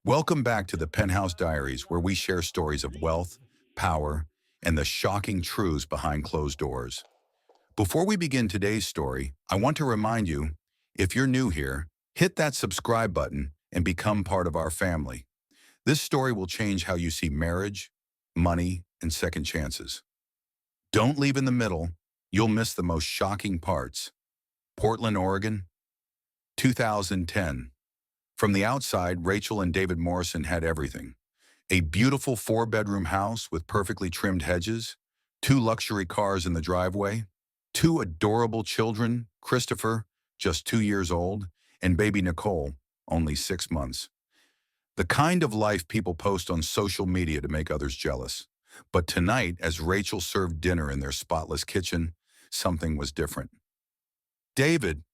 Welcome back to the Penthouse Diaries, where we share stories of wealth, power, and the shocking truths behind closed doors. Before we begin today's story, I want to remind you, if you're new here, hit that subscribe button and become part of our family. This story will change how you see marriage, money, and second chances. Don't leave in the middle. You'll miss the most shocking parts. Portland, Oregon, 2010. From the outside, Rachel and David Morrison had everything. A beautiful four-bedroom house with perfectly trimmed hedges, two luxury cars in the driveway, two adorable children, Christopher, just 2 years old, and baby Nicole, only 6 months. The kind of life people post on social media to make others jealous. But tonight, as Rachel served dinner in their spotless kitchen, something was different. David,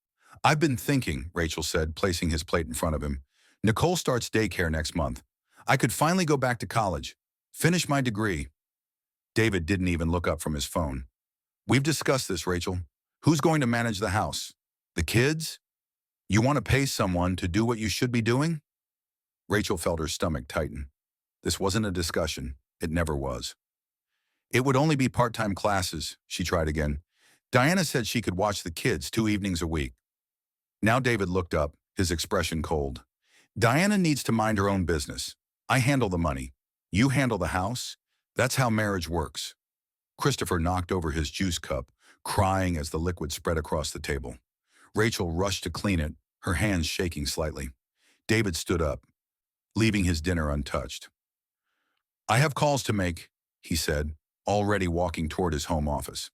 I've been thinking, Rachel said, placing his plate in front of him. Nicole starts daycare next month. I could finally go back to college, finish my degree. David didn't even look up from his phone. We've discussed this, Rachel. Who's going to manage the house? The kids? You want to pay someone to do what you should be doing? Rachel felt her stomach tighten. This wasn't a discussion. It never was. It would only be part-time classes, she tried again. Diana said she could watch the kids 2 evenings a week. Now David looked up, his expression cold. Diana needs to mind her own business. I handle the money. You handle the house. That's how marriage works. Christopher knocked over his juice cup, crying as the liquid spread across the table. Rachel rushed to clean it, her hands shaking slightly. David stood up, leaving his dinner untouched. I have calls to make, he said, already walking toward his home office.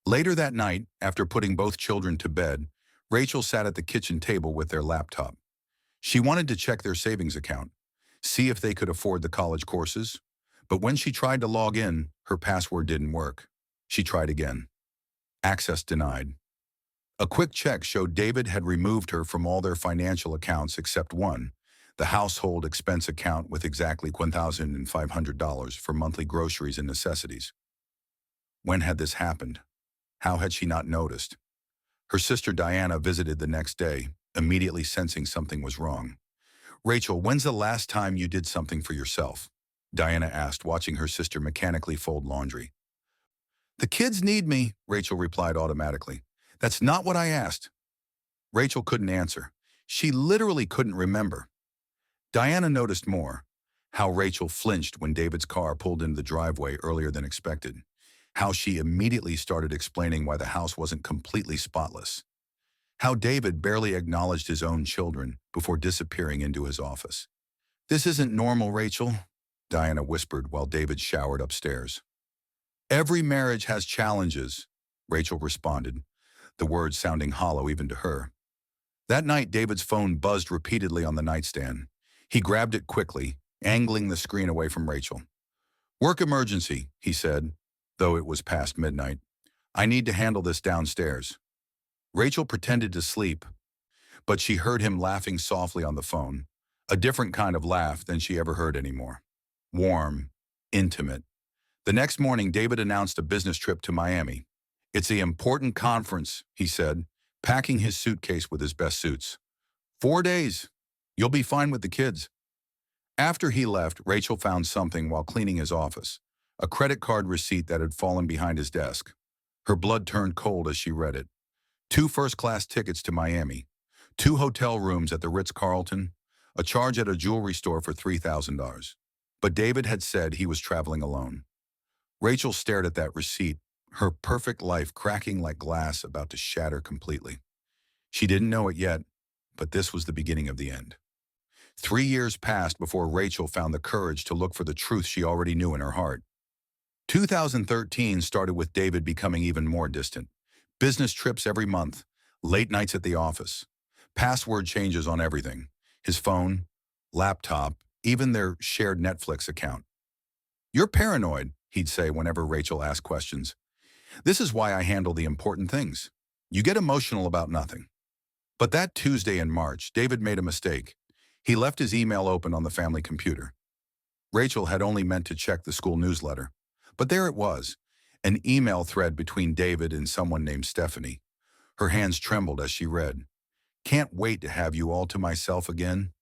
Later that night, after putting both children to bed, Rachel sat at the kitchen table with their laptop. She wanted to check their savings account, see if they could afford the college courses, but when she tried to log in, her password didn't work. She tried again. Access denied. A quick check showed David had removed her from all their financial accounts except one, the household expense account with exactly $1,500 for monthly groceries and necessities. When had this happened? How had she not noticed? Her sister Diana visited the next day, immediately sensing something was wrong. Rachel, when's the last time you did something for yourself? Diana asked, watching her sister mechanically fold laundry. The kids need me, Rachel replied automatically. That's not what I asked. Rachel couldn't answer. She literally couldn't remember. Diana noticed more, how Rachel flinched when David's car pulled into the driveway earlier than expected, how she immediately started explaining why the house wasn't completely spotless, how David barely acknowledged his own children before disappearing into his office. This isn't normal, Rachel, Diana whispered while David showered upstairs. Every marriage has challenges, Rachel responded, the words sounding hollow even to her. That night, David's phone buzzed repeatedly on the nightstand. He grabbed it quickly, angling the screen away from Rachel. Work emergency, he said, though it was past midnight. I need to handle this downstairs. Rachel pretended to sleep, but she heard him laughing softly on the phone, a different kind of laugh than she ever heard anymore. Warm, intimate. The next morning, David announced a business trip to Miami. It's the important conference, he said, packing his suitcase with his best suits. 4 days. You'll be fine with the kids. After he left, Rachel found something while cleaning his office, a credit card receipt that had fallen behind his desk. Her blood turned cold as she read it. 2 first-class tickets to Miami, 2 hotel rooms at the Ritz-Carlton, a charge at a jewelry store for $3,000. But David had said he was traveling alone. Rachel stared at that receipt, her perfect life cracking like glass about to shatter completely. She didn't know it yet, but this was the beginning of the end. 3 years passed before Rachel found the courage to look for the truth she already knew in her heart. 2013 started with David becoming even more distant. Business trips every month, late nights at the office, password changes on everything, his phone, laptop, even their shared Netflix account. You're paranoid, he'd say whenever Rachel asked questions. This is why I handle the important things. You get emotional about nothing. But that Tuesday in March, David made a mistake. He left his email open on the family computer. Rachel had only meant to check the school newsletter. But there it was, an email thread between David and someone named Stephanie. Her hands trembled as she read. Can't wait to have you all to myself again.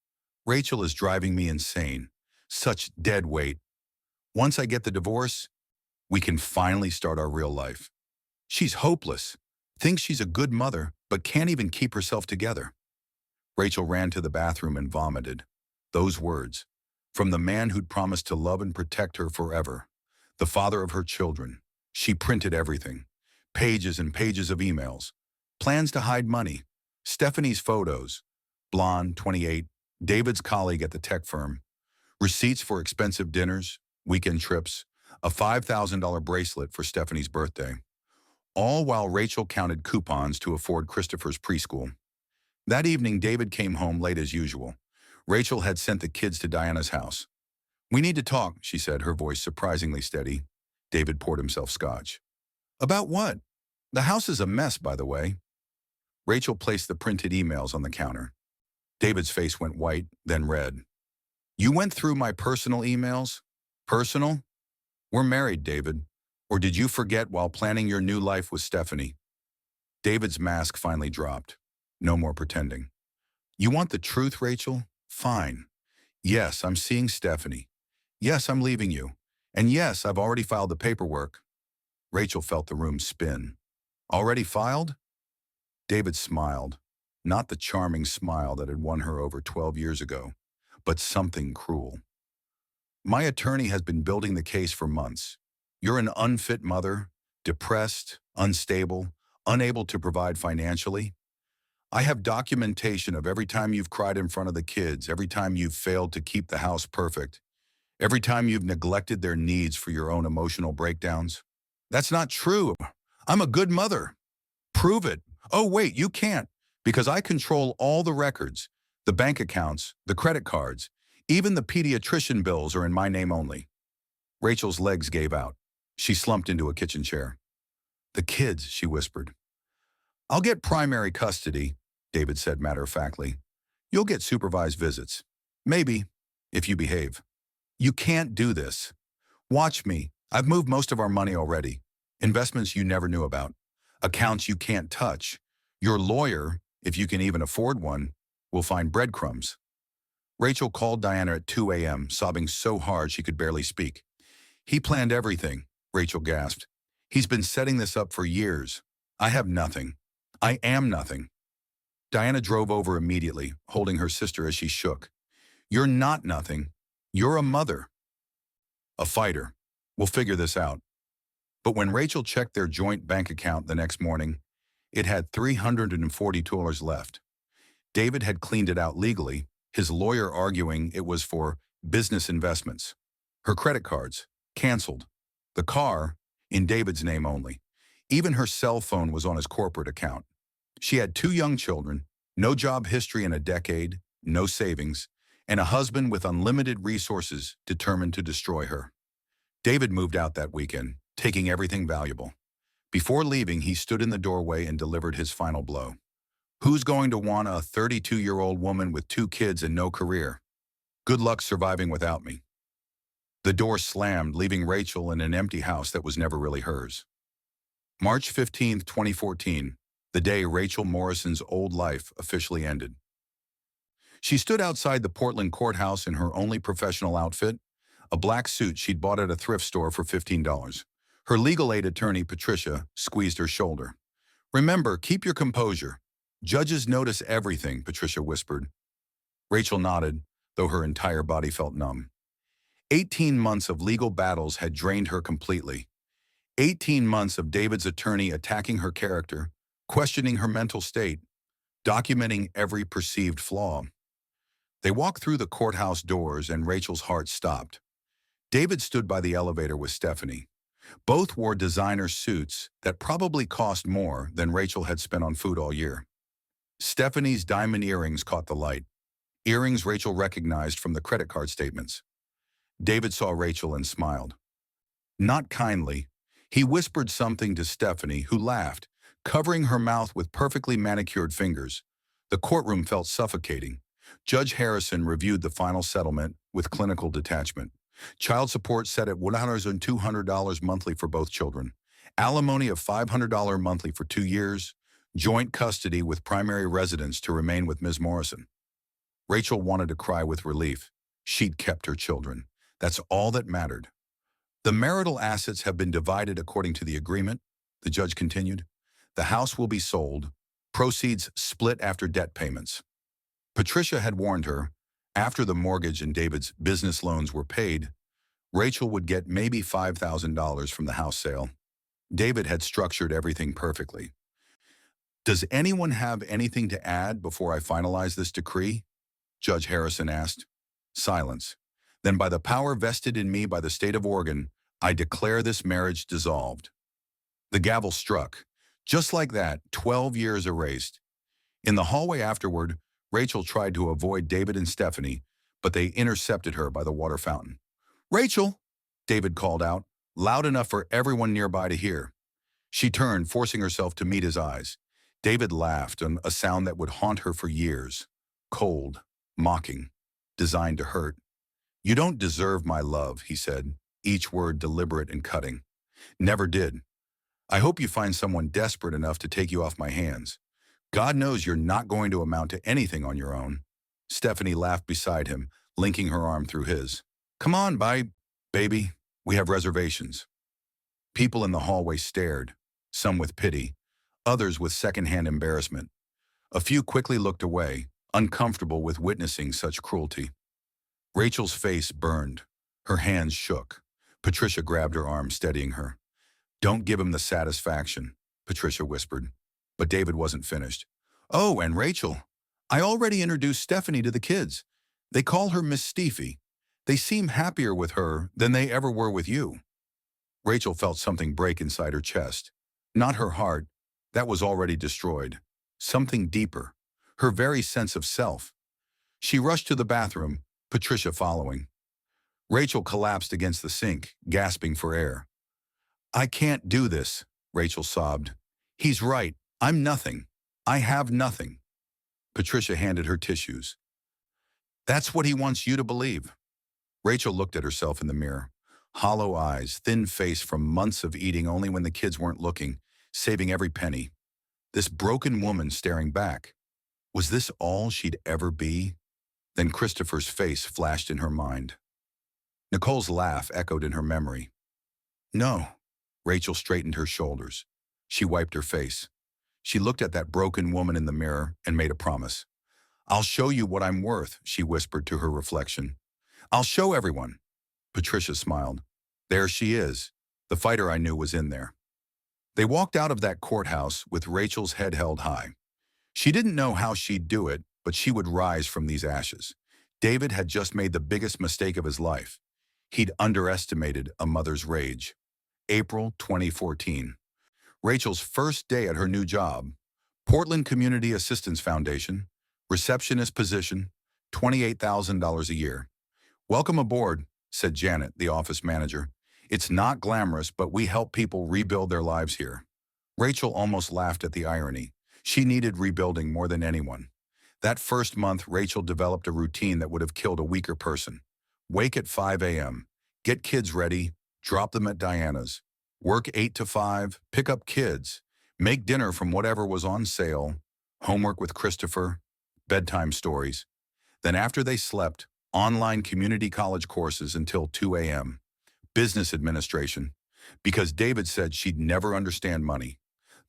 Rachel is driving me insane. Such dead weight. Once I get the divorce, we can finally start our real life. She's hopeless. Thinks she's a good mother, but can't even keep herself together. Rachel ran to the bathroom and vomited. Those words, from the man who'd promised to love and protect her forever, the father of her children. She printed everything. Pages and pages of emails. Plans to hide money. Stephanie's photos. Blonde, 28, David's colleague at the tech firm. Receipts for expensive dinners, weekend trips, a $5,000 bracelet for Stephanie's birthday. All while Rachel counted coupons to afford Christopher's preschool. That evening, David came home late as usual. Rachel had sent the kids to Diana's house. "We need to talk," she said, her voice surprisingly steady. David poured himself scotch. "About what? The house is a mess, by the way." Rachel placed the printed emails on the counter. David's face went white, then red. "You went through my personal emails? Personal? We're married, David. Or did you forget while planning your new life with Stephanie?" David's mask finally dropped. No more pretending. "You want the truth, Rachel? Fine. Yes, I'm seeing Stephanie. Yes, I'm leaving you. And yes, I've already filed the paperwork." Rachel felt the room spin. "Already filed?" David smiled. Not the charming smile that had won her over 12 years ago, but something cruel. "My attorney has been building the case for months. You're an unfit mother, depressed, unstable, unable to provide financially. I have documentation of every time you've cried in front of the kids, every time you've failed to keep the house perfect, every time you've neglected their needs for your own emotional breakdowns." "That's not true. I'm a good mother." "Prove it." "Oh, wait, you can't, because I control all the records, the bank accounts, the credit cards, even the pediatrician bills are in my name only." Rachel's legs gave out. She slumped into a kitchen chair. "The kids," she whispered. "I'll get primary custody," David said matter-of-factly. "You'll get supervised visits. Maybe, if you behave." "You can't do this. Watch me. I've moved most of our money already. Investments you never knew about. Accounts you can't touch. Your lawyer, if you can even afford one, will find breadcrumbs." Rachel called Diana at 2 a.m., sobbing so hard she could barely speak. "He planned everything," Rachel gasped. "He's been setting this up for years. I have nothing. I am nothing." Diana drove over immediately, holding her sister as she shook. "You're not nothing. You're a mother. A fighter. We'll figure this out." But when Rachel checked their joint bank account the next morning, it had $340 left. David had cleaned it out legally, his lawyer arguing it was for business investments. Her credit cards, canceled. The car, in David's name only. Even her cell phone was on his corporate account. She had 2 young children, no job history in a decade, no savings, and a husband with unlimited resources determined to destroy her. David moved out that weekend, taking everything valuable. Before leaving, he stood in the doorway and delivered his final blow. "Who's going to want a 32-year-old woman with 2 kids and no career? Good luck surviving without me." The door slammed, leaving Rachel in an empty house that was never really hers. March 15, 2014, the day Rachel Morrison's old life officially ended. She stood outside the Portland courthouse in her only professional outfit, a black suit she'd bought at a thrift store for $15. Her legal aid attorney, Patricia, squeezed her shoulder. "Remember, keep your composure. Judges notice everything," Patricia whispered. Rachel nodded, though her entire body felt numb. 18 months of legal battles had drained her completely. 18 months of David's attorney attacking her character, questioning her mental state, documenting every perceived flaw. They walked through the courthouse doors and Rachel's heart stopped. David stood by the elevator with Stephanie. Both wore designer suits that probably cost more than Rachel had spent on food all year. Stephanie's diamond earrings caught the light, earrings Rachel recognized from the credit card statements. David saw Rachel and smiled. Not kindly. He whispered something to Stephanie, who laughed, covering her mouth with perfectly manicured fingers. The courtroom felt suffocating. Judge Harrison reviewed the final settlement with clinical detachment. Child support set at $100 and $200 monthly for both children. Alimony of $500 monthly for 2 years. Joint custody with primary residence to remain with Ms. Morrison. Rachel wanted to cry with relief. She'd kept her children. That's all that mattered. The marital assets have been divided according to the agreement, the judge continued. The house will be sold, proceeds split after debt payments. Patricia had warned her, after the mortgage and David's business loans were paid, Rachel would get maybe $5,000 from the house sale. David had structured everything perfectly. Does anyone have anything to add before I finalize this decree? Judge Harrison asked. Silence. Then by the power vested in me by the state of Oregon, I declare this marriage dissolved. The gavel struck. Just like that, 12 years erased. In the hallway afterward, Rachel tried to avoid David and Stephanie, but they intercepted her by the water fountain. Rachel, David called out, loud enough for everyone nearby to hear. She turned, forcing herself to meet his eyes. David laughed, a sound that would haunt her for years. Cold, mocking, designed to hurt. You don't deserve my love, he said, each word deliberate and cutting. Never did. I hope you find someone desperate enough to take you off my hands. God knows you're not going to amount to anything on your own. Stephanie laughed beside him, linking her arm through his. Come on, baby. We have reservations. People in the hallway stared, some with pity, others with secondhand embarrassment. A few quickly looked away, uncomfortable with witnessing such cruelty. Rachel's face burned. Her hands shook. Patricia grabbed her arm, steadying her. Don't give him the satisfaction, Patricia whispered. But David wasn't finished. Oh, and Rachel, I already introduced Stephanie to the kids. They call her Miss Steefy. They seem happier with her than they ever were with you. Rachel felt something break inside her chest. Not her heart, that was already destroyed. Something deeper, her very sense of self. She rushed to the bathroom, Patricia following. Rachel collapsed against the sink, gasping for air. I can't do this, Rachel sobbed. He's right, I'm nothing. I have nothing. Patricia handed her tissues. That's what he wants you to believe. Rachel looked at herself in the mirror. Hollow eyes, thin face from months of eating only when the kids weren't looking, saving every penny. This broken woman staring back. Was this all she'd ever be? Then Christopher's face flashed in her mind. Nicole's laugh echoed in her memory. No. Rachel straightened her shoulders. She wiped her face. She looked at that broken woman in the mirror and made a promise. I'll show you what I'm worth, she whispered to her reflection. I'll show everyone. Patricia smiled. There she is. The fighter I knew was in there. They walked out of that courthouse with Rachel's head held high. She didn't know how she'd do it, but she would rise from these ashes. David had just made the biggest mistake of his life. He'd underestimated a mother's rage. April 2014. Rachel's first day at her new job. Portland Community Assistance Foundation. Receptionist position. $28,000 a year. Welcome aboard, said Janet, the office manager. It's not glamorous, but we help people rebuild their lives here. Rachel almost laughed at the irony. She needed rebuilding more than anyone. That first month, Rachel developed a routine that would have killed a weaker person. Wake at 5 a.m., get kids ready, drop them at Diana's, work 8 to 5, pick up kids, make dinner from whatever was on sale, homework with Christopher, bedtime stories. Then after they slept, online community college courses until 2 a.m., business administration, because David said she'd never understand money.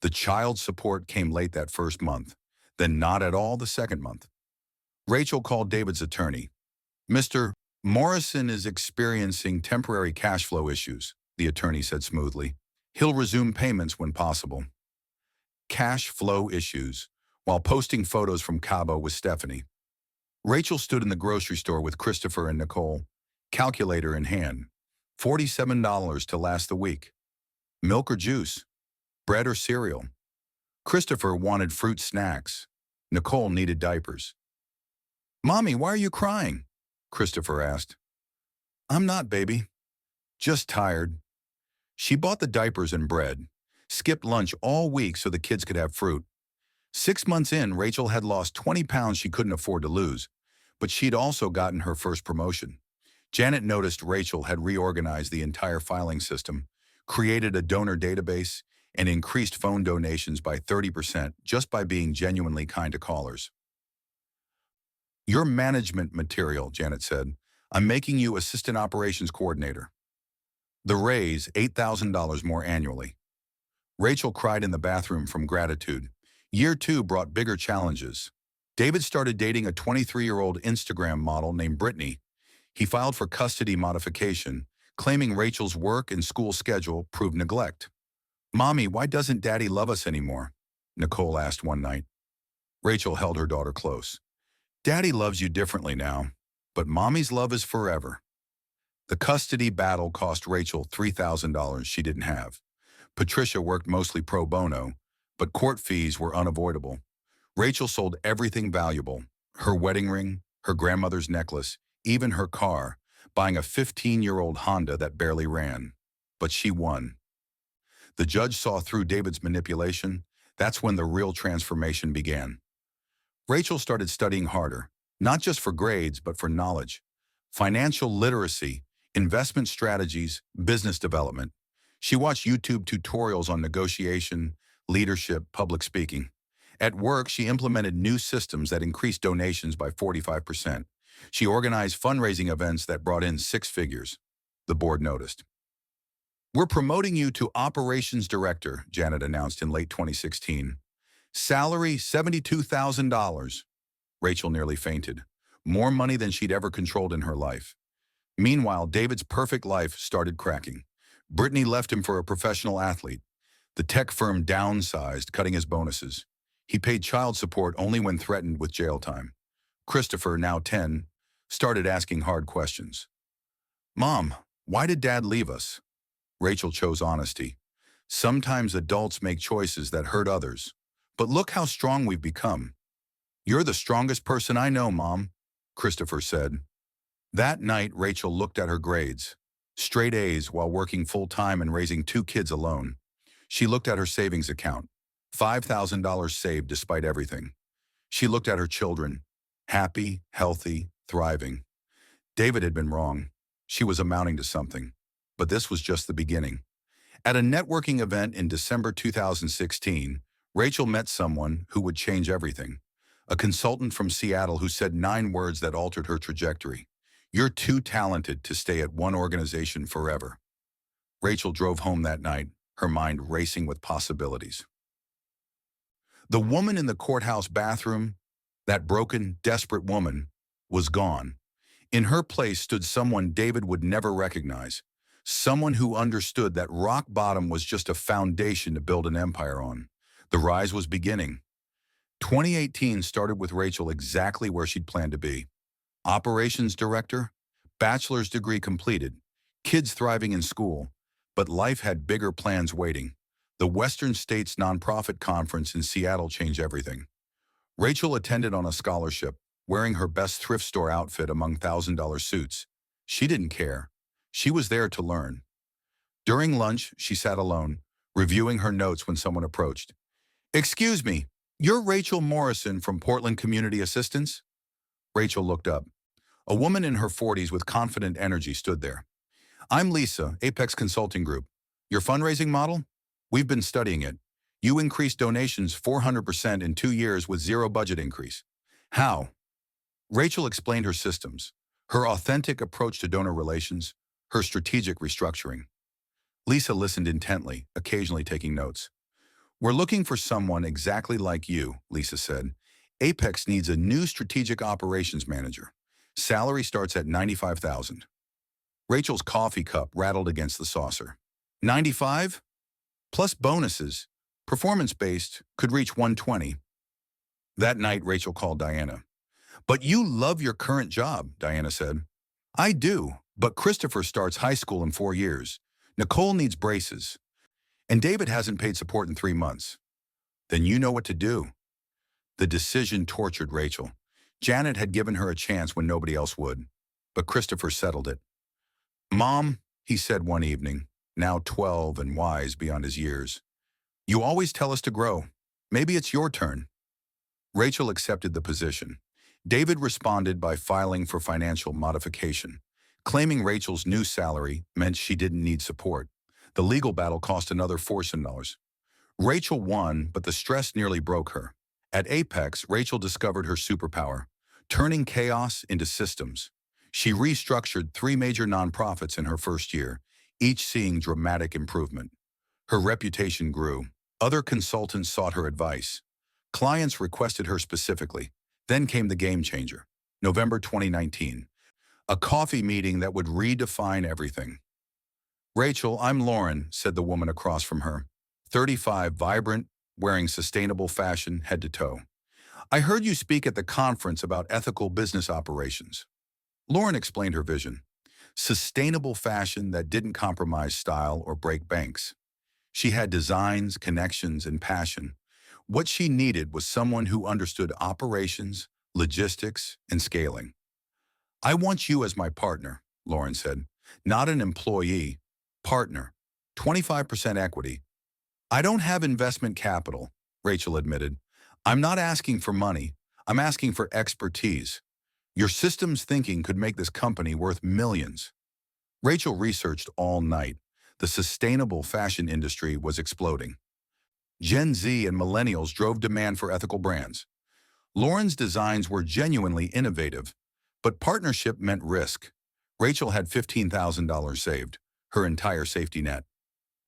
The child support came late that first month, then not at all the second month. Rachel called David's attorney. Mr. Morrison is experiencing temporary cash flow issues, the attorney said smoothly. He'll resume payments when possible. Cash flow issues, while posting photos from Cabo with Stephanie. Rachel stood in the grocery store with Christopher and Nicole, calculator in hand. $47 to last the week. Milk or juice? Bread or cereal? Christopher wanted fruit snacks. Nicole needed diapers. Mommy, why are you crying? Christopher asked. I'm not, baby. Just tired. She bought the diapers and bread, skipped lunch all week so the kids could have fruit. 6 months in, Rachel had lost 20 pounds she couldn't afford to lose, but she'd also gotten her first promotion. Janet noticed Rachel had reorganized the entire filing system, created a donor database, and increased phone donations by 30% just by being genuinely kind to callers. "Your management material," Janet said. "I'm making you assistant operations coordinator." The raise, $8,000 more annually. Rachel cried in the bathroom from gratitude. Year 2 brought bigger challenges. David started dating a 23-year-old Instagram model named Brittany. He filed for custody modification, claiming Rachel's work and school schedule proved neglect. "Mommy, why doesn't Daddy love us anymore?" Nicole asked one night. Rachel held her daughter close. "Daddy loves you differently now, but Mommy's love is forever." The custody battle cost Rachel $3,000 she didn't have. Patricia worked mostly pro bono, but court fees were unavoidable. Rachel sold everything valuable, her wedding ring, her grandmother's necklace, even her car, buying a 15-year-old Honda that barely ran. But she won. The judge saw through David's manipulation. That's when the real transformation began. Rachel started studying harder, not just for grades, but for knowledge. Financial literacy, investment strategies, business development. She watched YouTube tutorials on negotiation, leadership, public speaking. At work, she implemented new systems that increased donations by 45%. She organized fundraising events that brought in 6 figures. The board noticed. "We're promoting you to operations director," Janet announced in late 2016. "Salary, $72,000. Rachel nearly fainted. More money than she'd ever controlled in her life. Meanwhile, David's perfect life started cracking. Brittany left him for a professional athlete. The tech firm downsized, cutting his bonuses. He paid child support only when threatened with jail time. Christopher, now 10, started asking hard questions. "Mom, why did Dad leave us?" Rachel chose honesty. "Sometimes adults make choices that hurt others. But look how strong we've become." "You're the strongest person I know, Mom," Christopher said. That night, Rachel looked at her grades. Straight A's while working full-time and raising 2 kids alone. She looked at her savings account. $5,000 saved despite everything. She looked at her children. Happy, healthy, thriving. David had been wrong. She was amounting to something. But this was just the beginning. At a networking event in December 2016, Rachel met someone who would change everything. A consultant from Seattle who said 9 words that altered her trajectory. "You're too talented to stay at one organization forever." Rachel drove home that night, her mind racing with possibilities. The woman in the courthouse bathroom, that broken, desperate woman, was gone. In her place stood someone David would never recognize. Someone who understood that rock bottom was just a foundation to build an empire on. The rise was beginning. 2018 started with Rachel exactly where she'd planned to be. Operations director, bachelor's degree completed, kids thriving in school, but life had bigger plans waiting. The Western States Nonprofit Conference in Seattle changed everything. Rachel attended on a scholarship, wearing her best thrift store outfit among $1,000 suits. She didn't care. She was there to learn. During lunch, she sat alone, reviewing her notes when someone approached. "Excuse me, you're Rachel Morrison from Portland Community Assistance?" Rachel looked up. A woman in her 40s with confident energy stood there. "I'm Lisa, Apex Consulting Group. Your fundraising model? We've been studying it. You increased donations 400% in 2 years with zero budget increase. How?" Rachel explained her systems, her authentic approach to donor relations, her strategic restructuring. Lisa listened intently, occasionally taking notes. "We're looking for someone exactly like you," Lisa said. "Apex needs a new strategic operations manager. Salary starts at $95,000. Rachel's coffee cup rattled against the saucer. "95? Plus bonuses. Performance-based, could reach 120. That night, Rachel called Diana. "But you love your current job," Diana said. "I do, but Christopher starts high school in 4 years. Nicole needs braces. And David hasn't paid support in 3 months. Then you know what to do." The decision tortured Rachel. Janet had given her a chance when nobody else would. But Christopher settled it. "Mom," he said one evening, now 12 and wise beyond his years, "you always tell us to grow. Maybe it's your turn." Rachel accepted the position. David responded by filing for financial modification, claiming Rachel's new salary meant she didn't need support. The legal battle cost another $4,000. Rachel won, but the stress nearly broke her. At Apex, Rachel discovered her superpower, turning chaos into systems. She restructured 3 major nonprofits in her first year, each seeing dramatic improvement. Her reputation grew. Other consultants sought her advice. Clients requested her specifically. Then came the game changer. November 2019. A coffee meeting that would redefine everything. "Rachel, I'm Lauren," said the woman across from her. 35, vibrant, wearing sustainable fashion head to toe. "I heard you speak at the conference about ethical business operations." Lauren explained her vision. Sustainable fashion that didn't compromise style or break banks. She had designs, connections, and passion. What she needed was someone who understood operations, logistics, and scaling. "I want you as my partner," Lauren said. "Not an employee. Partner. 25% equity." "I don't have investment capital," Rachel admitted. "I'm not asking for money. I'm asking for expertise. Your systems thinking could make this company worth millions." Rachel researched all night. The sustainable fashion industry was exploding. Gen Z and millennials drove demand for ethical brands. Lauren's designs were genuinely innovative, but partnership meant risk. Rachel had $15,000 saved, her entire safety net.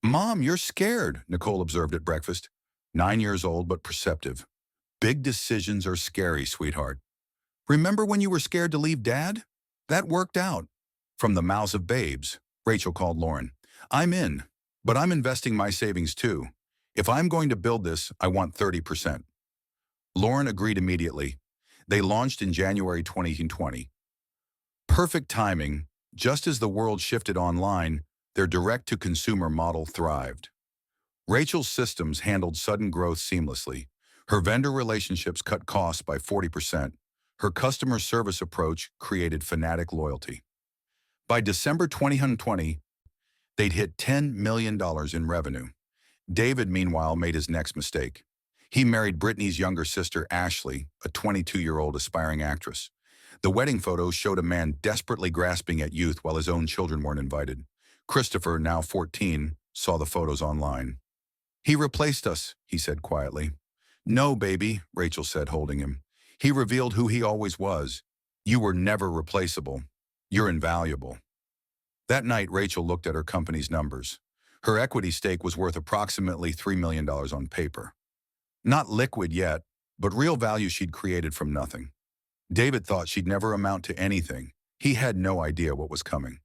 "Mom, you're scared," Nicole observed at breakfast. 9 years old but perceptive. "Big decisions are scary, sweetheart. Remember when you were scared to leave Dad? That worked out." From the mouths of babes, Rachel called Lauren. "I'm in, but I'm investing my savings too. If I'm going to build this, I want 30%. Lauren agreed immediately. They launched in January 2020. Perfect timing. Just as the world shifted online, their direct-to-consumer model thrived. Rachel's systems handled sudden growth seamlessly. Her vendor relationships cut costs by 40%. Her customer service approach created fanatic loyalty. By December 2020, they'd hit $10 million in revenue. David, meanwhile, made his next mistake. He married Brittany's younger sister, Ashley, a 22-year-old aspiring actress. The wedding photos showed a man desperately grasping at youth while his own children weren't invited. Christopher, now 14, saw the photos online. "He replaced us," he said quietly. "No, baby," Rachel said, holding him. "He revealed who he always was. You were never replaceable. You're invaluable." That night, Rachel looked at her company's numbers. Her equity stake was worth approximately $3 million on paper. Not liquid yet, but real value she'd created from nothing. David thought she'd never amount to anything. He had no idea what was coming.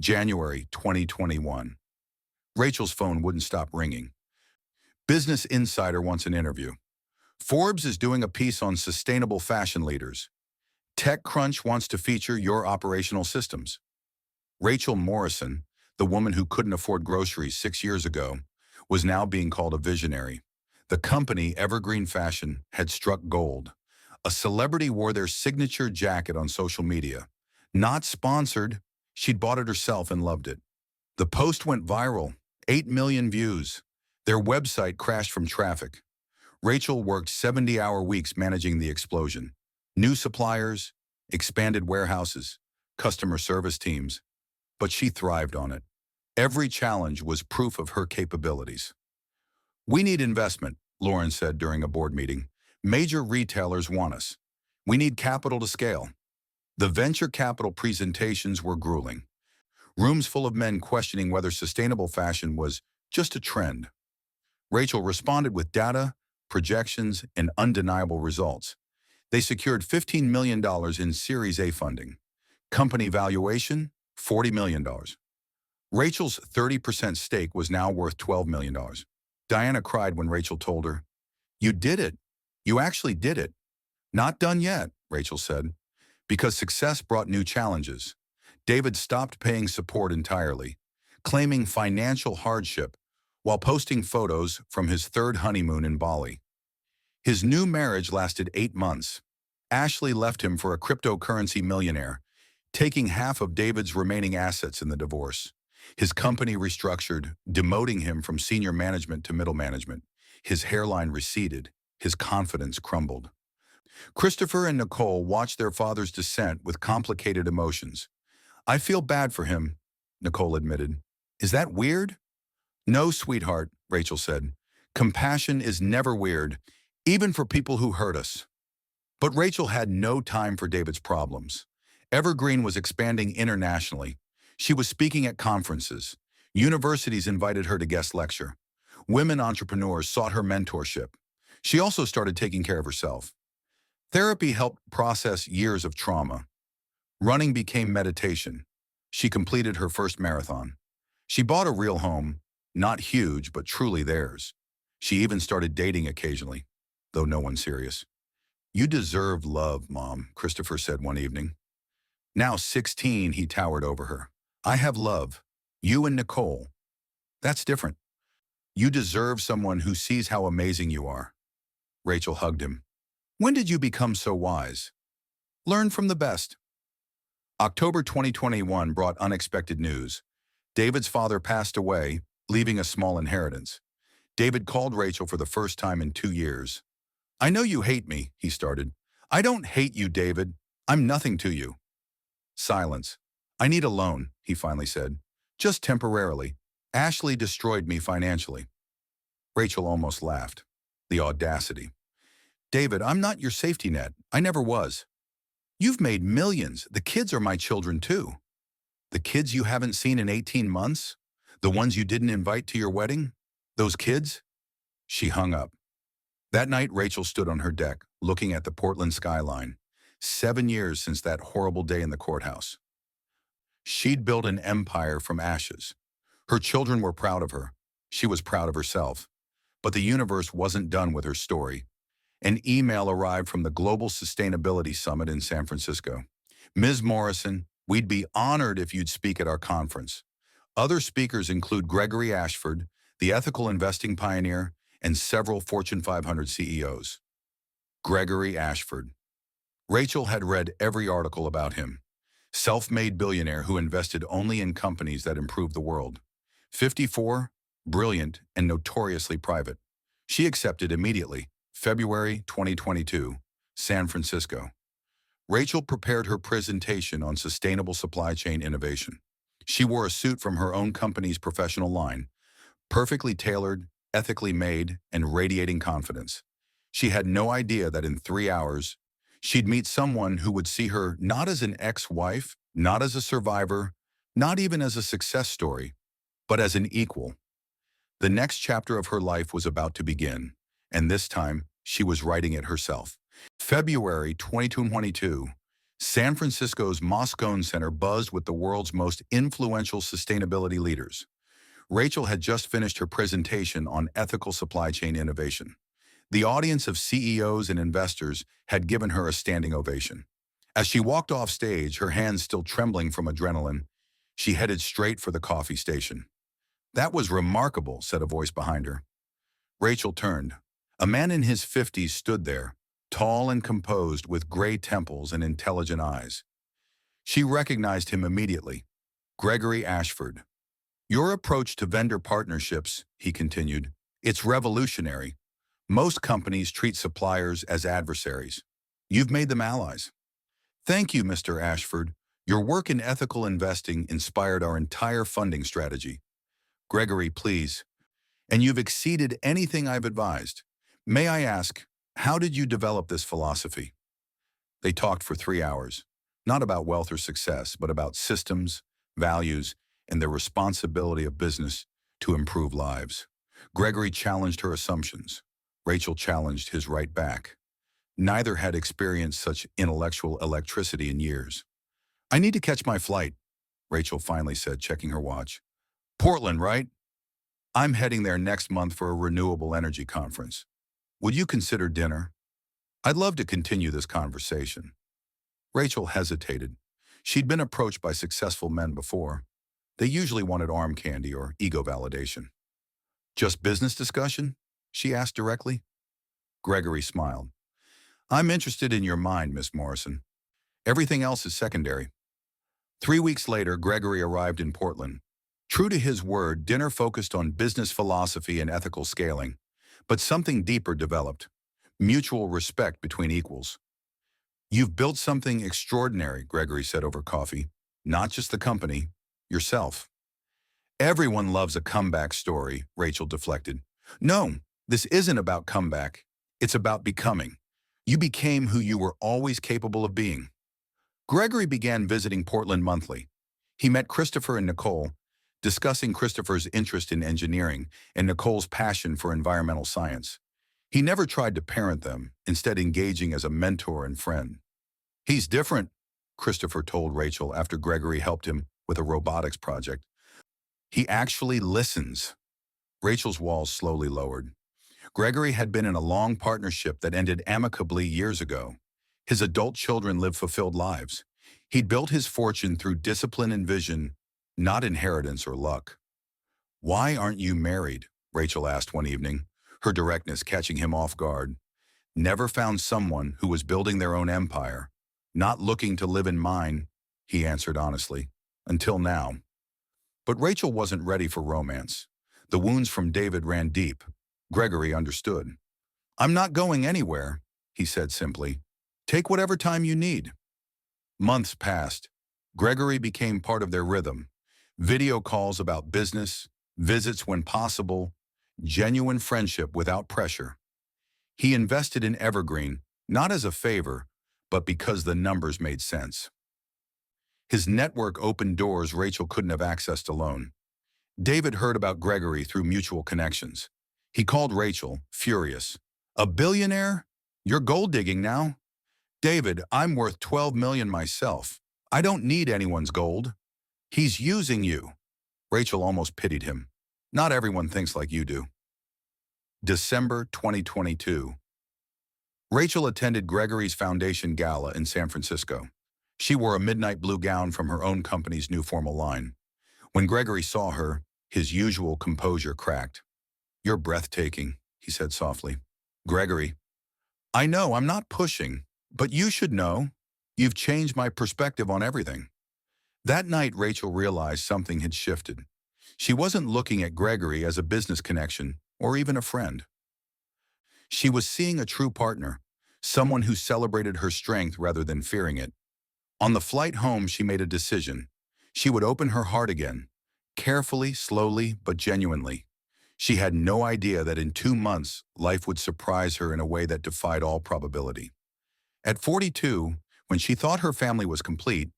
January 2021. Rachel's phone wouldn't stop ringing. Business Insider wants an interview. Forbes is doing a piece on sustainable fashion leaders. TechCrunch wants to feature your operational systems. Rachel Morrison, the woman who couldn't afford groceries 6 years ago, was now being called a visionary. The company, Evergreen Fashion, had struck gold. A celebrity wore their signature jacket on social media. Not sponsored, she'd bought it herself and loved it. The post went viral, 8 million views. Their website crashed from traffic. Rachel worked 70-hour weeks managing the explosion. New suppliers, expanded warehouses, customer service teams. But she thrived on it. Every challenge was proof of her capabilities. "We need investment," Lauren said during a board meeting. "Major retailers want us. We need capital to scale." The venture capital presentations were grueling. Rooms full of men questioning whether sustainable fashion was just a trend. Rachel responded with data, projections, and undeniable results. They secured $15 million in Series A funding. Company valuation, $40 million. Rachel's 30% stake was now worth $12 million. Diana cried when Rachel told her, "You did it. You actually did it." "Not done yet," Rachel said, because success brought new challenges. David stopped paying support entirely, claiming financial hardship while posting photos from his third honeymoon in Bali. His new marriage lasted 8 months. Ashley left him for a cryptocurrency millionaire, taking half of David's remaining assets in the divorce. His company restructured, demoting him from senior management to middle management. His hairline receded. His confidence crumbled. Christopher and Nicole watched their father's descent with complicated emotions. "I feel bad for him," Nicole admitted. "Is that weird?" "No, sweetheart," Rachel said. "Compassion is never weird, even for people who hurt us." But Rachel had no time for David's problems. Evergreen was expanding internationally. She was speaking at conferences. Universities invited her to guest lecture. Women entrepreneurs sought her mentorship. She also started taking care of herself. Therapy helped process years of trauma. Running became meditation. She completed her first marathon. She bought a real home, not huge, but truly theirs. She even started dating occasionally, though no one serious. "You deserve love, Mom," Christopher said one evening. Now 16, he towered over her. "I have love. You and Nicole. That's different. You deserve someone who sees how amazing you are." Rachel hugged him. "When did you become so wise? Learn from the best." October 2021 brought unexpected news. David's father passed away, leaving a small inheritance. David called Rachel for the first time in 2 years. "I know you hate me," he started. "I don't hate you, David. I'm nothing to you." Silence. "I need a loan," he finally said. "Just temporarily. Ashley destroyed me financially." Rachel almost laughed. The audacity. "David, I'm not your safety net. I never was. You've made millions. The kids are my children too." "The kids you haven't seen in 18 months? The ones you didn't invite to your wedding? Those kids?" She hung up. That night, Rachel stood on her deck, looking at the Portland skyline. 7 years since that horrible day in the courthouse. She'd built an empire from ashes. Her children were proud of her. She was proud of herself. But the universe wasn't done with her story. An email arrived from the Global Sustainability Summit in San Francisco. "Ms. Morrison, we'd be honored if you'd speak at our conference. Other speakers include Gregory Ashford, the ethical investing pioneer, and several Fortune 500 CEOs. Gregory Ashford. Rachel had read every article about him. Self-made billionaire who invested only in companies that improved the world. 54, brilliant, and notoriously private. She accepted immediately. February 2022, San Francisco. Rachel prepared her presentation on sustainable supply chain innovation. She wore a suit from her own company's professional line, perfectly tailored, ethically made, and radiating confidence. She had no idea that in 3 hours, she'd meet someone who would see her not as an ex-wife, not as a survivor, not even as a success story, but as an equal. The next chapter of her life was about to begin, and this time, she was writing it herself. February 2022, San Francisco's Moscone Center buzzed with the world's most influential sustainability leaders. Rachel had just finished her presentation on ethical supply chain innovation. The audience of CEOs and investors had given her a standing ovation. As she walked off stage, her hands still trembling from adrenaline, she headed straight for the coffee station. "That was remarkable," said a voice behind her. Rachel turned. A man in his 50s stood there, tall and composed with gray temples and intelligent eyes. She recognized him immediately. Gregory Ashford. "Your approach to vendor partnerships," he continued, "it's revolutionary. Most companies treat suppliers as adversaries. You've made them allies." "Thank you, Mr. Ashford. Your work in ethical investing inspired our entire funding strategy." "Gregory, please. And you've exceeded anything I've advised. May I ask, how did you develop this philosophy?" They talked for 3 hours, not about wealth or success, but about systems, values, and the responsibility of business to improve lives. Gregory challenged her assumptions. Rachel challenged his right back. Neither had experienced such intellectual electricity in years. "I need to catch my flight," Rachel finally said, checking her watch. "Portland, right? I'm heading there next month for a renewable energy conference. Would you consider dinner? I'd love to continue this conversation." Rachel hesitated. She'd been approached by successful men before. They usually wanted arm candy or ego validation. "Just business discussion?" she asked directly. Gregory smiled. "I'm interested in your mind, Miss Morrison. Everything else is secondary." 3 weeks later, Gregory arrived in Portland. True to his word, dinner focused on business philosophy and ethical scaling. But something deeper developed. Mutual respect between equals. "You've built something extraordinary," Gregory said over coffee. "Not just the company, yourself." "Everyone loves a comeback story," Rachel deflected. "No, this isn't about comeback. It's about becoming. You became who you were always capable of being. Gregory began visiting Portland monthly. He met Christopher and Nicole, discussing Christopher's interest in engineering and Nicole's passion for environmental science. He never tried to parent them, instead engaging as a mentor and friend. He's different, Christopher told Rachel after Gregory helped him with a robotics project. He actually listens. Rachel's walls slowly lowered. Gregory had been in a long partnership that ended amicably years ago. His adult children lived fulfilled lives. He'd built his fortune through discipline and vision, not inheritance or luck. "Why aren't you married?" Rachel asked one evening, her directness catching him off guard. "Never found someone who was building their own empire. Not looking to live in mine," he answered honestly. "Until now." But Rachel wasn't ready for romance. The wounds from David ran deep. Gregory understood. "I'm not going anywhere," he said simply. "Take whatever time you need." Months passed. Gregory became part of their rhythm. Video calls about business, visits when possible, genuine friendship without pressure. He invested in Evergreen, not as a favor, but because the numbers made sense. His network opened doors Rachel couldn't have accessed alone. David heard about Gregory through mutual connections. He called Rachel, furious. "A billionaire? You're gold digging now?" "David, I'm worth $12 million myself. I don't need anyone's gold." "He's using you." Rachel almost pitied him. "Not everyone thinks like you do." December 2022. Rachel attended Gregory's Foundation Gala in San Francisco. She wore a midnight blue gown from her own company's new formal line. When Gregory saw her, his usual composure cracked. "You're breathtaking," he said softly. "Gregory, I know I'm not pushing, but you should know. You've changed my perspective on everything." That night, Rachel realized something had shifted. She wasn't looking at Gregory as a business connection or even a friend. She was seeing a true partner, someone who celebrated her strength rather than fearing it. On the flight home, she made a decision. She would open her heart again, carefully, slowly, but genuinely. She had no idea that in 2 months, life would surprise her in a way that defied all probability. At 42, when she thought her family was complete,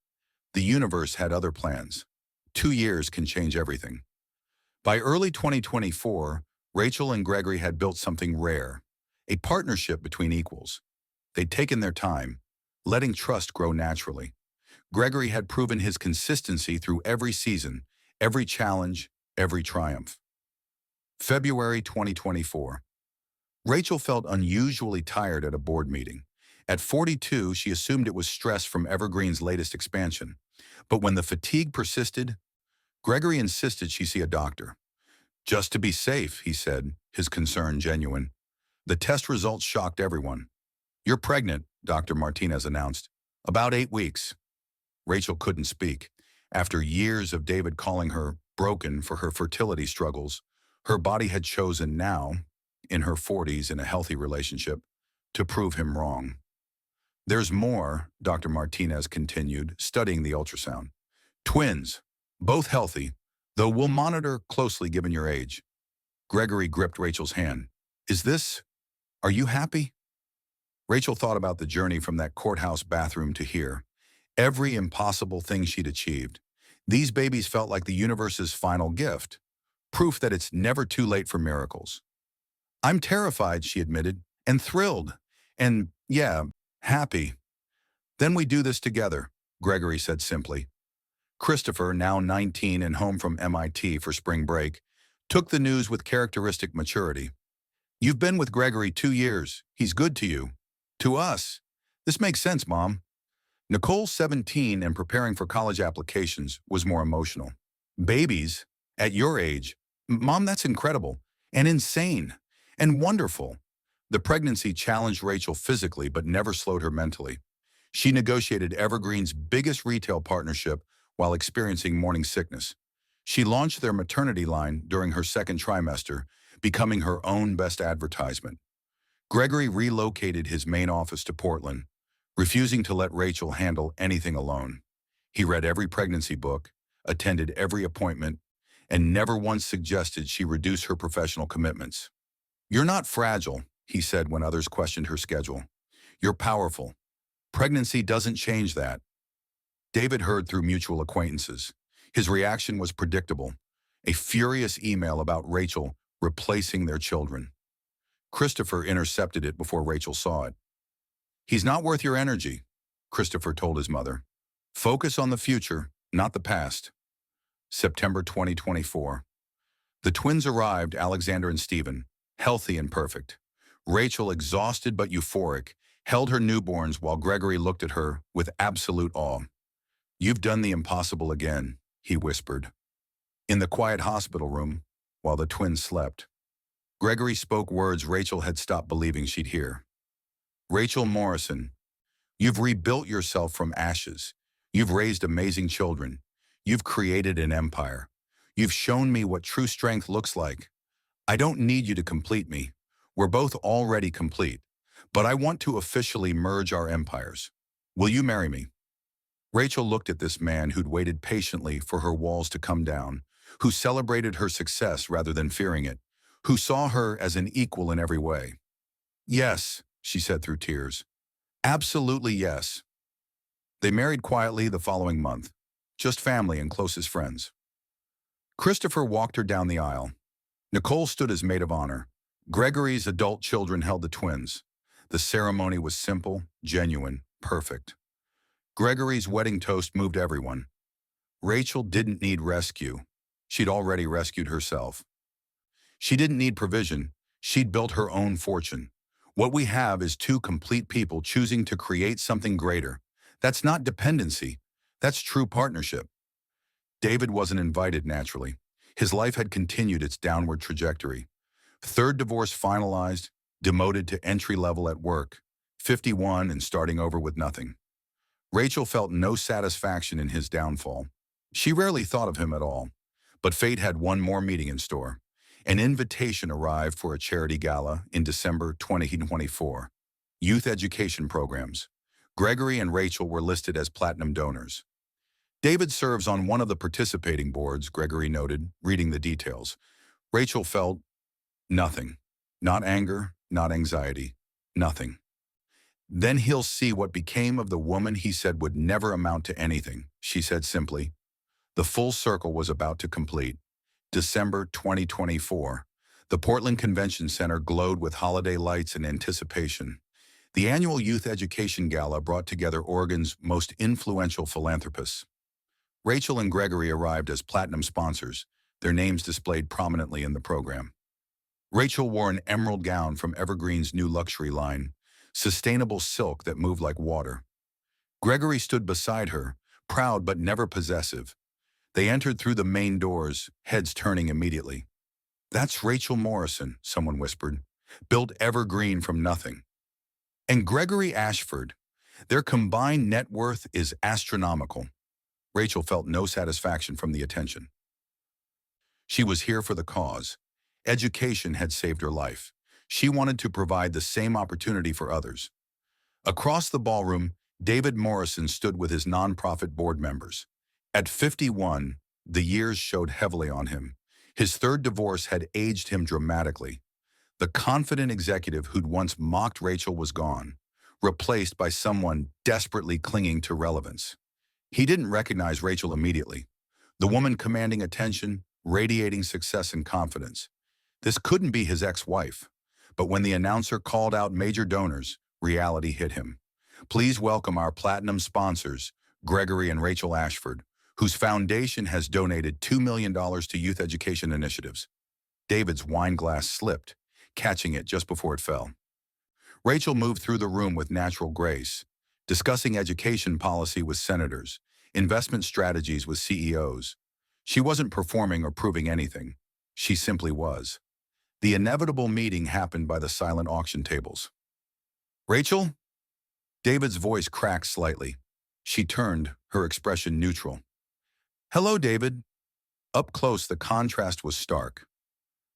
the universe had other plans. 2 years can change everything. By early 2024, Rachel and Gregory had built something rare, a partnership between equals. They'd taken their time, letting trust grow naturally. Gregory had proven his consistency through every season, every challenge, every triumph. February 2024. Rachel felt unusually tired at a board meeting. At 42, she assumed it was stress from Evergreen's latest expansion. But when the fatigue persisted, Gregory insisted she see a doctor. "Just to be safe," he said, his concern genuine. The test results shocked everyone. "You're pregnant," Dr. Martinez announced. "About 8 weeks." Rachel couldn't speak. After years of David calling her broken for her fertility struggles, her body had chosen now, in her 40s in a healthy relationship, to prove him wrong. "There's more," Dr. Martinez continued, studying the ultrasound. "Twins, both healthy, though we'll monitor closely given your age." Gregory gripped Rachel's hand. Are you happy?" Rachel thought about the journey from that courthouse bathroom to here. Every impossible thing she'd achieved. These babies felt like the universe's final gift. Proof that it's never too late for miracles. "I'm terrified," she admitted, "and thrilled. And, yeah, happy." "Then we do this together," Gregory said simply. Christopher, now 19 and home from MIT for spring break, took the news with characteristic maturity. "You've been with Gregory 2 years. He's good to you." "To us. This makes sense, Mom." Nicole, 17 and preparing for college applications, was more emotional. "Babies? At your age? Mom, that's incredible. And insane. And wonderful." The pregnancy challenged Rachel physically but never slowed her mentally. She negotiated Evergreen's biggest retail partnership while experiencing morning sickness. She launched their maternity line during her second trimester, becoming her own best advertisement. Gregory relocated his main office to Portland, refusing to let Rachel handle anything alone. He read every pregnancy book, attended every appointment, and never once suggested she reduce her professional commitments. "You're not fragile," he said when others questioned her schedule. You're powerful. Pregnancy doesn't change that. David heard through mutual acquaintances. His reaction was predictable. A furious email about Rachel replacing their children. Christopher intercepted it before Rachel saw it. He's not worth your energy, Christopher told his mother. Focus on the future, not the past. September 2024. The twins arrived, Alexander and Stephen, healthy and perfect. Rachel, exhausted but euphoric, held her newborns while Gregory looked at her with absolute awe. You've done the impossible again, he whispered. In the quiet hospital room, while the twins slept, Gregory spoke words Rachel had stopped believing she'd hear. Rachel Morrison, you've rebuilt yourself from ashes. You've raised amazing children. You've created an empire. You've shown me what true strength looks like. I don't need you to complete me. We're both already complete. But I want to officially merge our empires. Will you marry me? Rachel looked at this man who'd waited patiently for her walls to come down, who celebrated her success rather than fearing it, who saw her as an equal in every way. Yes, she said through tears. Absolutely yes. They married quietly the following month, just family and closest friends. Christopher walked her down the aisle. Nicole stood as maid of honor. Gregory's adult children held the twins. The ceremony was simple, genuine, perfect. Gregory's wedding toast moved everyone. Rachel didn't need rescue. She'd already rescued herself. She didn't need provision. She'd built her own fortune. What we have is two complete people choosing to create something greater. That's not dependency. That's true partnership. David wasn't invited naturally. His life had continued its downward trajectory. Third divorce finalized, demoted to entry level at work, 51 and starting over with nothing. Rachel felt no satisfaction in his downfall. She rarely thought of him at all. But fate had one more meeting in store. An invitation arrived for a charity gala in December 2024. Youth education programs. Gregory and Rachel were listed as platinum donors. David serves on one of the participating boards, Gregory noted, reading the details. Rachel felt nothing. Not anger, not anxiety, nothing. Then he'll see what became of the woman he said would never amount to anything, she said simply. The full circle was about to complete. December 2024. The Portland Convention Center glowed with holiday lights and anticipation. The annual Youth Education Gala brought together Oregon's most influential philanthropists. Rachel and Gregory arrived as platinum sponsors, their names displayed prominently in the program. Rachel wore an emerald gown from Evergreen's new luxury line, sustainable silk that moved like water. Gregory stood beside her, proud but never possessive. They entered through the main doors, heads turning immediately. That's Rachel Morrison, someone whispered, built Evergreen from nothing. And Gregory Ashford, their combined net worth is astronomical. Rachel felt no satisfaction from the attention. She was here for the cause. Education had saved her life. She wanted to provide the same opportunity for others. Across the ballroom, David Morrison stood with his nonprofit board members. At 51, the years showed heavily on him. His third divorce had aged him dramatically. The confident executive who'd once mocked Rachel was gone, replaced by someone desperately clinging to relevance. He didn't recognize Rachel immediately, the woman commanding attention, radiating success and confidence. This couldn't be his ex-wife. But when the announcer called out major donors, reality hit him. Please welcome our platinum sponsors, Gregory and Rachel Ashford, whose foundation has donated $2 million to youth education initiatives. David's wine glass slipped, catching it just before it fell. Rachel moved through the room with natural grace, discussing education policy with senators, investment strategies with CEOs. She wasn't performing or proving anything. She simply was. The inevitable meeting happened by the silent auction tables. Rachel? David's voice cracked slightly. She turned, her expression neutral. Hello, David. Up close, the contrast was stark.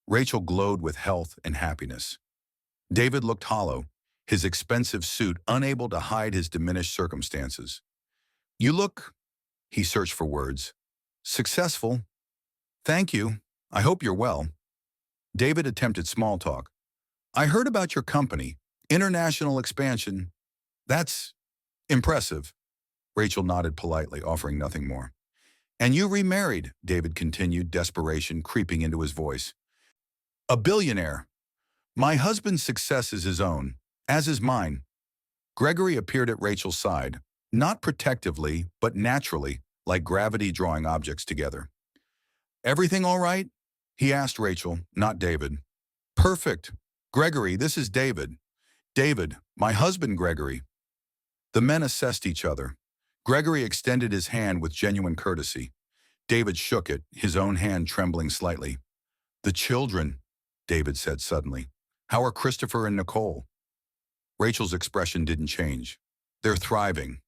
Rachel glowed with health and happiness. David looked hollow, his expensive suit unable to hide his diminished circumstances. You look, he searched for words, successful. Thank you. I hope you're well. David attempted small talk. I heard about your company, international expansion. That's impressive. Rachel nodded politely, offering nothing more. And you remarried, David continued, desperation creeping into his voice. A billionaire. My husband's success is his own, as is mine. Gregory appeared at Rachel's side, not protectively, but naturally, like gravity drawing objects together. Everything all right? He asked Rachel, not David. Perfect. Gregory, this is David. David, my husband Gregory. The men assessed each other. Gregory extended his hand with genuine courtesy. David shook it, his own hand trembling slightly. The children, David said suddenly. How are Christopher and Nicole? Rachel's expression didn't change. They're thriving.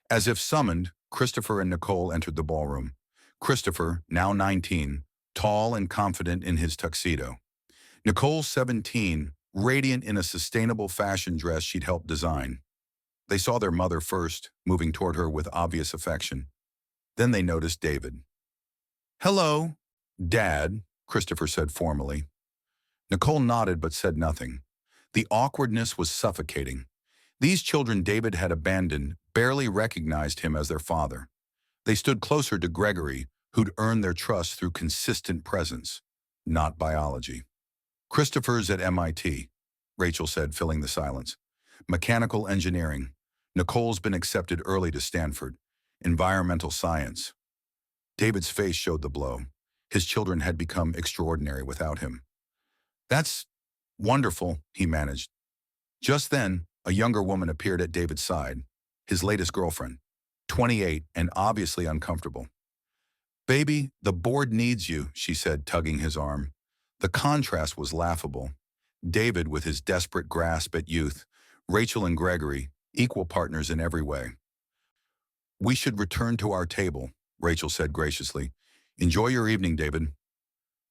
As if summoned, Christopher and Nicole entered the ballroom. Christopher, now 19, tall and confident in his tuxedo. Nicole, 17, radiant in a sustainable fashion dress she'd helped design. They saw their mother first, moving toward her with obvious affection. Then they noticed David. Hello, Dad, Christopher said formally. Nicole nodded but said nothing. The awkwardness was suffocating. These children David had abandoned barely recognized him as their father. They stood closer to Gregory, who'd earned their trust through consistent presence, not biology. Christopher's at MIT, Rachel said, filling the silence. Mechanical engineering. Nicole's been accepted early to Stanford. Environmental science. David's face showed the blow. His children had become extraordinary without him. That's wonderful, he managed. Just then, a younger woman appeared at David's side, his latest girlfriend, 28 and obviously uncomfortable. Baby, the board needs you, she said, tugging his arm. The contrast was laughable. David with his desperate grasp at youth, Rachel and Gregory, equal partners in every way. We should return to our table, Rachel said graciously. Enjoy your evening, David.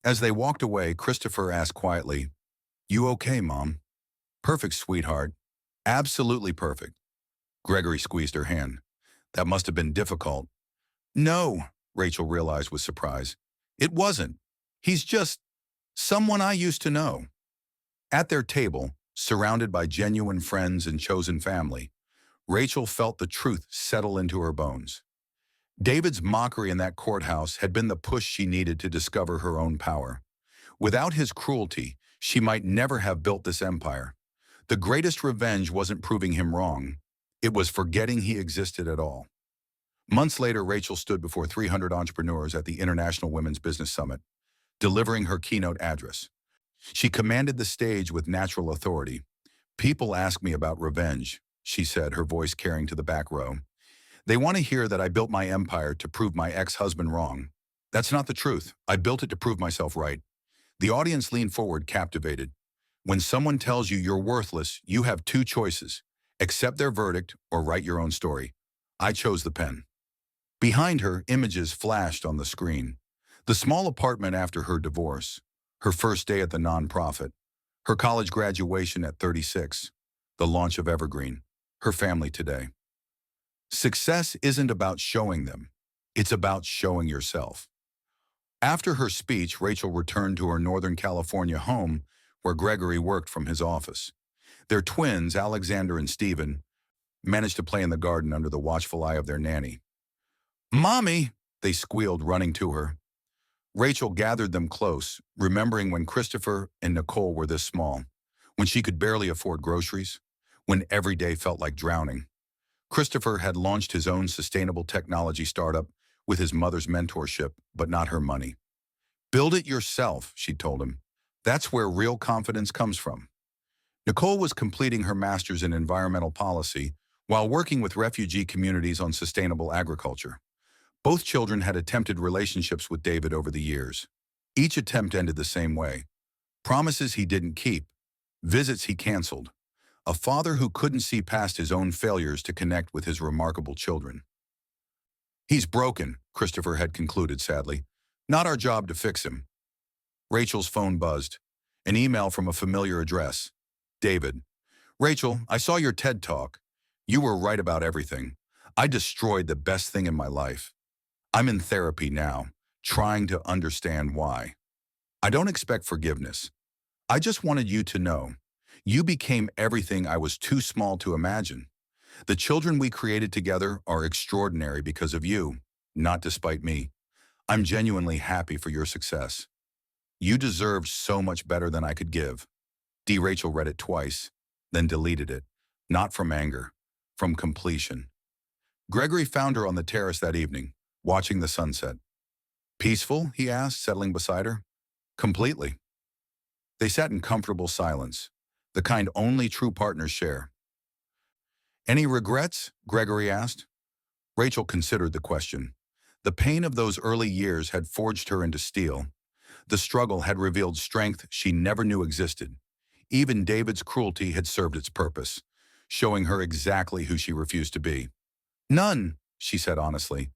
As they walked away, Christopher asked quietly, You okay, Mom? Perfect, sweetheart. Absolutely perfect. Gregory squeezed her hand. That must have been difficult. No, Rachel realized with surprise. It wasn't. He's just someone I used to know. At their table, surrounded by genuine friends and chosen family, Rachel felt the truth settle into her bones. David's mockery in that courthouse had been the push she needed to discover her own power. Without his cruelty, she might never have built this empire. The greatest revenge wasn't proving him wrong. It was forgetting he existed at all. Months later, Rachel stood before 300 entrepreneurs at the International Women's Business Summit, delivering her keynote address. She commanded the stage with natural authority. People ask me about revenge, she said, her voice carrying to the back row. They want to hear that I built my empire to prove my ex-husband wrong. That's not the truth. I built it to prove myself right. The audience leaned forward, captivated. When someone tells you you're worthless, you have two choices: accept their verdict or write your own story. I chose the pen. Behind her, images flashed on the screen. The small apartment after her divorce, her first day at the nonprofit, her college graduation at 36, the launch of Evergreen, her family today. Success isn't about showing them. It's about showing yourself. After her speech, Rachel returned to her Northern California home where Gregory worked from his office. Their twins, Alexander and Stephen, managed to play in the garden under the watchful eye of their nanny. Mommy, they squealed, running to her. Rachel gathered them close, remembering when Christopher and Nicole were this small, when she could barely afford groceries, when every day felt like drowning. Christopher had launched his own sustainable technology startup with his mother's mentorship, but not her money. Build it yourself, she told him. That's where real confidence comes from. Nicole was completing her master's in environmental policy while working with refugee communities on sustainable agriculture. Both children had attempted relationships with David over the years. Each attempt ended the same way. Promises he didn't keep, visits he canceled. A father who couldn't see past his own failures to connect with his remarkable children. He's broken, Christopher had concluded sadly. Not our job to fix him. Rachel's phone buzzed. An email from a familiar address. David. Rachel, I saw your TED Talk. You were right about everything. I destroyed the best thing in my life. I'm in therapy now, trying to understand why. I don't expect forgiveness. I just wanted you to know. You became everything I was too small to imagine. The children we created together are extraordinary because of you, not despite me. I'm genuinely happy for your success. You deserved so much better than I could give. Rachel read it twice, then deleted it. Not from anger, from completion. Gregory found her on the terrace that evening, watching the sunset. Peaceful, he asked, settling beside her. Completely. They sat in comfortable silence, the kind only true partners share. Any regrets? Gregory asked. Rachel considered the question. The pain of those early years had forged her into steel. The struggle had revealed strength she never knew existed. Even David's cruelty had served its purpose, showing her exactly who she refused to be. None, she said honestly.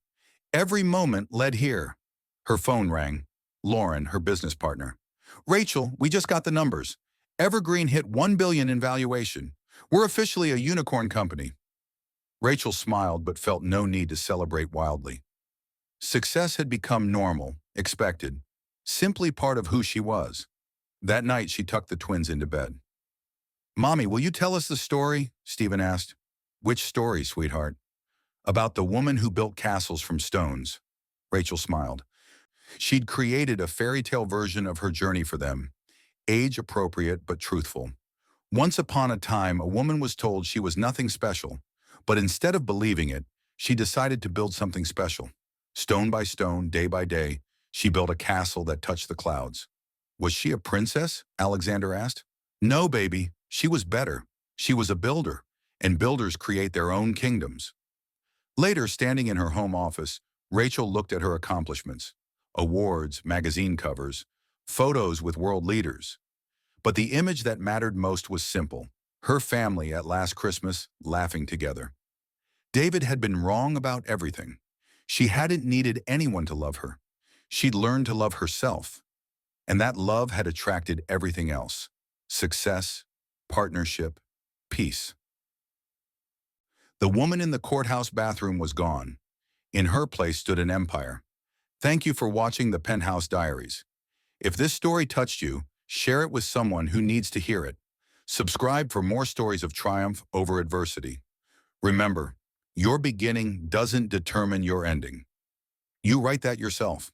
Every moment led here. Her phone rang. Lauren, her business partner. Rachel, we just got the numbers. Evergreen hit $1 billion in valuation. We're officially a unicorn company. Rachel smiled but felt no need to celebrate wildly. Success had become normal, expected, simply part of who she was. That night, she tucked the twins into bed. Mommy, will you tell us the story? Stephen asked. Which story, sweetheart? About the woman who built castles from stones. Rachel smiled. She'd created a fairy tale version of her journey for them, age-appropriate but truthful. Once upon a time, a woman was told she was nothing special, but instead of believing it, she decided to build something special. Stone by stone, day by day, she built a castle that touched the clouds. Was she a princess? Alexander asked. No, baby. She was better. She was a builder, and builders create their own kingdoms. Later, standing in her home office, Rachel looked at her accomplishments. Awards, magazine covers, photos with world leaders. But the image that mattered most was simple. Her family at last Christmas, laughing together. David had been wrong about everything. She hadn't needed anyone to love her. She'd learned to love herself. And that love had attracted everything else. Success, partnership, peace. The woman in the courthouse bathroom was gone. In her place stood an empire. Thank you for watching the Penthouse Diaries. If this story touched you, share it with someone who needs to hear it. Subscribe for more stories of triumph over adversity. Remember, your beginning doesn't determine your ending. You write that yourself.